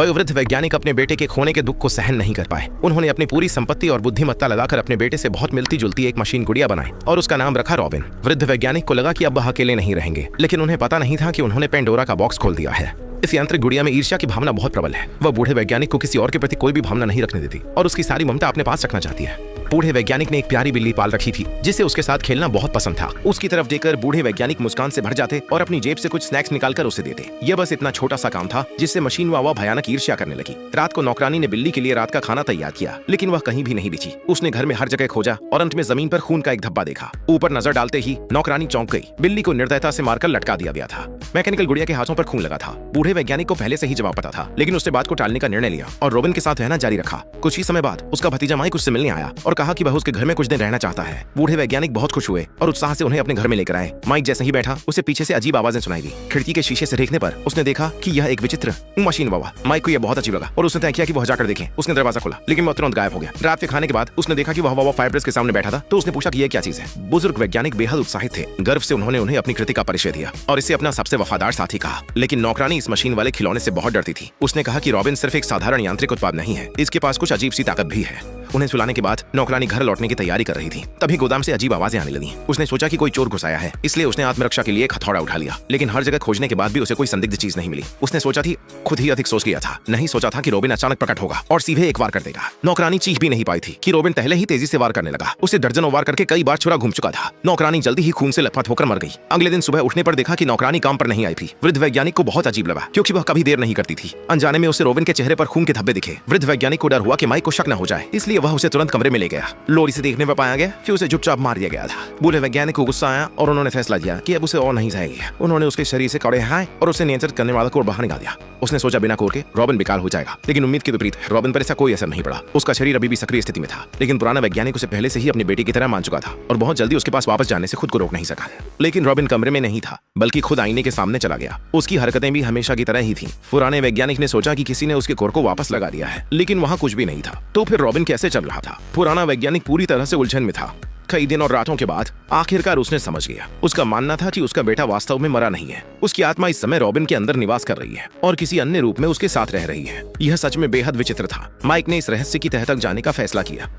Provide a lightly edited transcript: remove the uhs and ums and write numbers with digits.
वयोवृद्ध वैज्ञानिक अपने बेटे के खोने के दुख को सहन नहीं कर पाए। उन्होंने अपनी पूरी संपत्ति और बुद्धिमत्ता लगाकर अपने बेटे से बहुत मिलती जुलती एक मशीन गुड़िया बनाई और उसका नाम रखा रॉबिन। वृद्ध वैज्ञानिक को लगा कि अब वह अकेले नहीं रहेंगे, लेकिन उन्हें पता नहीं था कि उन्होंने पेंडोरा का बॉक्स खोल दिया है। इस यांत्रिक गुड़िया में ईर्ष्या की भावना बहुत प्रबल है। वह बूढ़े वैज्ञानिक को किसी और के प्रति कोई भी भावना नहीं रखने देती और उसकी सारी ममता अपने पास रखना चाहती है। बूढ़े वैज्ञानिक ने एक प्यारी बिल्ली पाल रखी थी जिसे उसके साथ खेलना बहुत पसंद था। उसकी तरफ देखकर बूढ़े वैज्ञानिक मुस्कान से भर जाते और अपनी जेब से कुछ स्नैक्स निकालकर उसे देते। यह बस इतना छोटा सा काम था जिससे मशीन वावा भयानक ईर्ष्या करने लगी। रात को नौकरानी ने बिल्ली के लिए रात का खाना तैयार किया, लेकिन वह कहीं भी नहीं दिखी। उसने घर में हर जगह खोजा और अंत में जमीन पर खून का एक धब्बा देखा। ऊपर नजर डालते ही नौकरानी चौंक गई। बिल्ली को निर्दयता से मारकर लटका दिया गया था। मैकेनिकल गुड़िया के हाथों पर खून लगा था। बूढ़े वैज्ञानिक को पहले से ही जवाब पता था, लेकिन उसने बात को टालने का निर्णय लिया और रॉबिन के साथ रहना जारी रखा। कुछ ही समय बाद उसका भतीजा माइक उससे मिलने आया और कहा कि वह उसके घर में कुछ दिन रहना चाहता है। बूढ़े वैज्ञानिक बहुत खुश हुए और उत्साह से उन्हें अपने घर में लेकर आए। माइक जैसे ही बैठा, उसे पीछे से अजीब आवाजें सुनाई दी। खिड़की के शीशे से देखने पर उसने देखा कि यह एक विचित्र मशीन वावा। माइक को यह बहुत अजीब लगा और उसने तय किया कि वह जाकर देखे। उसने दरवाजा खोला, लेकिन वह तुरंत गायब हो गया। रात के खाने के बाद उसने देखा कि वह वावा फायरप्लेस के सामने बैठा था, तो उसने पूछा कि यह क्या चीज है। बुजुर्ग वैज्ञानिक बेहद उत्साहित थे। गर्व से उन्होंने उन्हें अपनी कृति का परिचय दिया और इसे अपना सबसे वफादार साथी कहा। लेकिन नौकरानी इस मशीन वाले खिलौने से बहुत डरती थी। उसने कहा कि रॉबिन सिर्फ एक साधारण यांत्रिक उत्पाद नहीं है, इसके पास कुछ अजीब सी ताकत भी है। उन्हें सुलाने के बाद नौकरानी घर लौटने की तैयारी कर रही थी। तभी गोदाम से अजीब आवाजें आने लगी। उसने सोचा कि कोई चोर घुस आया है, इसलिए उसने आत्मरक्षा के लिए एक हथौड़ा उठा लिया। लेकिन हर जगह खोजने के बाद भी उसे कोई संदिग्ध चीज नहीं मिली। उसने सोचा थी, खुद ही अधिक सोच लिया था। नहीं सोचा था कि रॉबिन अचानक प्रकट होगा और सीधे एक वार कर देगा। नौकरानी चीख भी नहीं पाई थी कि रॉबिन पहले ही तेजी से वार करने लगा। उसे दर्जनों वार करके कई बार छुरा घूम चुका था। नौकरानी जल्दी ही खून से लथपथ होकर मर गई। अगले दिन सुबह उठने पर देखा कि नौकरानी काम पर नहीं आई थी। वृद्ध वैज्ञानिक को बहुत अजीब लगा, क्योंकि वह कभी देर नहीं करती थी। अनजाने में उसे रॉबिन के चेहरे पर खून के धब्बे दिखे। वृद्ध वैज्ञानिक को डर हुआ कि माइक को शक न हो जाए, इसलिए वह उसे तुरंत कमरे में ले गया। लोरी से देखने पर पाया गया कि उसे चुपचाप मार दिया गया था। बूढ़े वैज्ञानिक को गुस्सा आया और उन्होंने फैसला किया कि अब उसे और नहीं सहेगी। उन्होंने उसके शरीर से कड़े हाय और उसे नियंत्रित करने वाला कोर बाहर निकाल दिया। उसने सोचा बिना कोर के रॉबिन बेकार हो जाएगा, लेकिन उम्मीद के विपरीत रॉबिन पर ऐसा कोई असर नहीं पड़ा। उसका शरीर अभी भी सक्रिय स्थिति में था, लेकिन पुराना वैज्ञानिक उसे पहले से ही अपनी बेटी की तरह मान चुका था और बहुत जल्दी उसके पास वापस जाने से खुद को रोक नहीं सका। लेकिन रॉबिन कमरे में नहीं था, बल्कि खुद आईने के सामने चला गया। उसकी हरकतें भी हमेशा की तरह ही थीं। पुराने वैज्ञानिक ने सोचा कि किसी ने उसके कोर को वापस लगा दिया है, लेकिन वहां कुछ भी नहीं था। तो फिर रॉबिन कैसे चल रहा था? पुराना वैज्ञानिक पूरी तरह से उलझन में था। कई दिन और रातों के बाद आखिरकार उसने समझ गया। उसका मानना था कि उसका बेटा वास्तव में मरा नहीं है। उसकी आत्मा इस समय रॉबिन के अंदर निवास कर रही है और किसी अन्य रूप में उसके साथ रह रही है। यह सच में बेहद विचित्र था। माइक ने इस रहस्य की तह तक जाने का फैसला किया।